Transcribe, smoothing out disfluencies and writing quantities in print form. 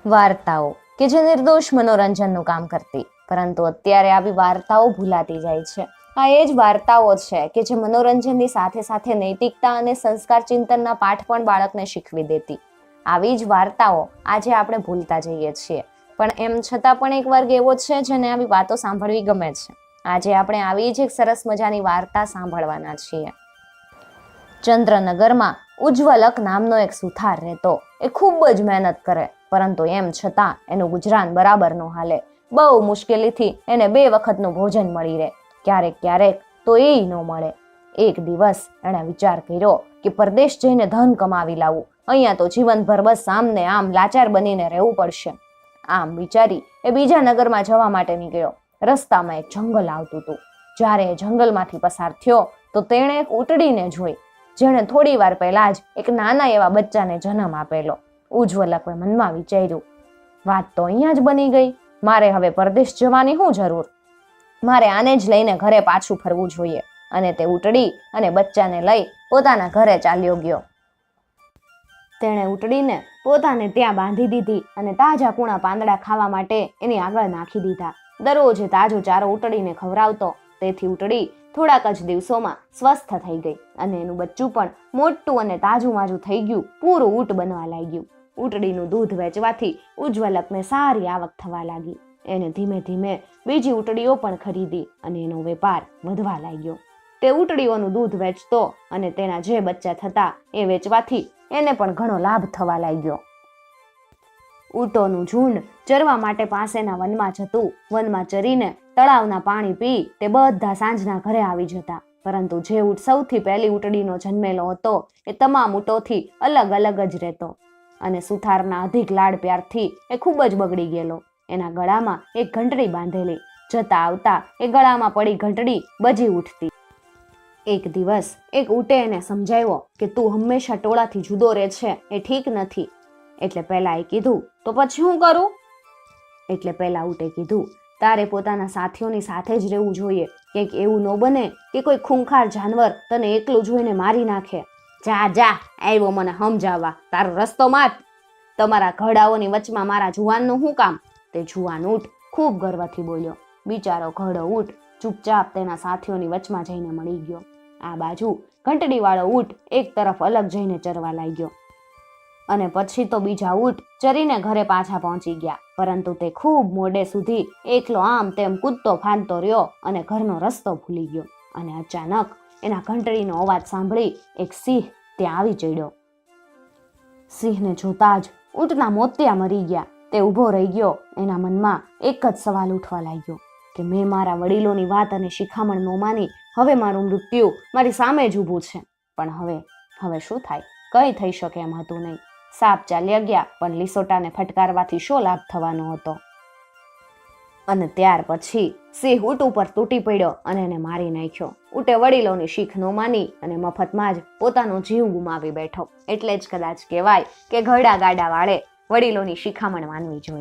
વાર્તાઓ કે જે નિર્દોષ મનોરંજનનું કામ કરતી, પરંતુ અત્યારે આવી વાર્તાઓ ભૂલાતી જાય છે. આ એ જ વાર્તાઓ છે કે જે મનોરંજનની સાથે સાથે નૈતિકતા અને સંસ્કાર ચિંતનના પાઠ પણ બાળકને શીખવી દેતી. આવી જ વાર્તાઓ આજે આપણે ભૂલતા જઈએ છીએ, પણ એમ છતાં પણ એક વર્ગ એવો છે જેને આવી વાતો સાંભળવી ગમે છે. આજે આપણે આવી જ એક સરસ મજાની વાર્તા સાંભળવાના છીએ. ચંદ્રનગરમાં ઉજ્જવલક નામનો એક સુથાર રહેતો. એ ખૂબ જ મહેનત કરે, પરંતુ એમ છતાં એનું ગુજરાન બરાબર ન હાલે. બહુ મુશ્કેલીથી એને 2 વખતનું ભોજન મળી રહે, ક્યારેક તો એ ન મળે. એક દિવસ એણે વિચાર કર્યો કે પરદેશ જઈને ધન કમાવી લાવું. અહીંયા તો જીવનભર બસ આમ ને આમ લાચાર બનીને રહેવું પડશે. આમ વિચારી એ બીજા નગરમાં જવા માટે નીકળ્યો. રસ્તામાં એક જંગલ આવતું હતું. જ્યારે એ જંગલમાંથી પસાર થયો તો તેણે એક ઊંટડીને જોઈ, જેણે થોડી વાર પહેલા જ એક નાના એવા બચ્ચાને જન્મ આપેલો. ઉજ્જવલકે મનમાં વિચાર્યું, વાત તો અહીંયા જ બની ગઈ. મારે હવે પરદેશ જવાની શું જરૂર? મારે આને જ લઈને ઘરે પાછું ફરવું જોઈએ. અને તે ઊંટડી અને બચ્ચાને લઈ પોતાના ઘરે ચાલ્યો ગયો. તેણે ઊંટડીને પોતાને ત્યાં બાંધી દીધી અને તાજા કૂણા પાંદડા ખાવા માટે એની આગળ નાખી દીધા. દરરોજ તાજો ચારો ઊંટડીને ખવડાવતો, તેથી ઊંટડી થોડાક જ દિવસોમાં સ્વસ્થ થઈ ગઈ અને એનું બચ્ચું પણ મોટું અને તાજું થઈ ગયું, પૂરું ઊંટ બનવા લાગ્યું. ઊંટડીનું દૂધ વેચવાથી ઉજ્જવલકને સારી આવક થવા લાગી. એને ધીમે ધીમે બીજી ઊંટડીઓ પણ ખરીદી અને એનો વેપાર વધવા લાગ્યો. તે ઊંટડીઓનું દૂધ વેચતો અને તેના જે બચ્ચા થતા એ વેચવાથી એને પણ ઘણો લાભ થવા લાગ્યો. ઊંટોનું ઝુંડ ચરવા માટે પાસેના વનમાં જતું. વનમાં ચરીને તળાવના પાણી પી તે બધા સાંજના ઘરે આવી જતા. પરંતુ જે ઊંટ સૌથી પહેલી ઊંટડીનો જન્મેલો હતો એ તમામ ઊંટોથી અલગ જ રહેતો અને સુથારના અધિક લાડ પ્યારથી એ ખૂબ જ બગડી ગયેલો. એના ગળામાં એક ઘંટડી બાંધેલી. જતા આવતા એ ગળામાં પડી ઘંટડી બજી ઉઠતી. એક દિવસ એક ઊંટે એને સમજાવ્યો કે તું હંમેશા ટોળાથી જુદો રહે છે, એ ઠીક નથી. એટલે પહેલા એ કીધું, તો પછી શું કરું? એટલે પહેલા ઊંટે કીધું, તારે પોતાના સાથીઓની સાથે જ રહેવું જોઈએ. કંઈક એવું ન બને કે કોઈ ખૂંખાર જાનવર તને એકલું જોઈને મારી નાખે. જા આવ્યો મને સમજાવવા, તારો રસ્તો માપ. તમારા ઘોડાઓની વચમાં મારા જુવાનનું શું કામ? તે જુવાન ઊંટ ખૂબ ગર્વથી બોલ્યો. બિચારો ઘોડો ઊંટ ચૂપચાપ તેના સાથીઓની વચમાં જઈને મળી ગયો. આ બાજુ ઘંટડીવાળો ઊંટ એક તરફ અલગ જઈને ચરવા લાગ્યો અને પછી તો બીજા ઊંટ ચરીને ઘરે પાછા પહોંચી ગયા. પરંતુ તે ખૂબ મોડે સુધી એકલો આમ તેમ કૂદતો ફાંદતો રહ્યો અને ઘરનો રસ્તો ભૂલી ગયો. અને અચાનક એના ઘંટડીનો અવાજ સાંભળી એક સિંહ ત્યાં આવી ચડ્યો. સિંહને જોતા જ ઊંટના મોતિયા મરી ગયા. તે ઊભો રહી ગયો. એના મનમાં એક જ સવાલ ઉઠવા લાગ્યો કે મેં મારા વડીલોની વાત અને શિખામણ ન માની. હવે મારું મૃત્યુ મારી સામે જ ઊભું છે. પણ હવે શું થાય? કંઈ થઈ શકે એમ હતું નહીં. સાપ ચાલ્યા ગયા, પણ લીસોટાને ફટકારવાથી શો લાભ થવાનો હતો? અને ત્યાર પછી સિંહ ઊંટ ઉપર તૂટી પડ્યો અને એને મારી નાખ્યો. ઊંટે વડીલોની શીખ ન માની અને મફતમાં જ પોતાનો જીવ ગુમાવી બેઠો. એટલે જ કદાચ કહેવાય કે ઘરડા ગાડા વાળે વડીલોની શિખામણ માનવી જોઈએ.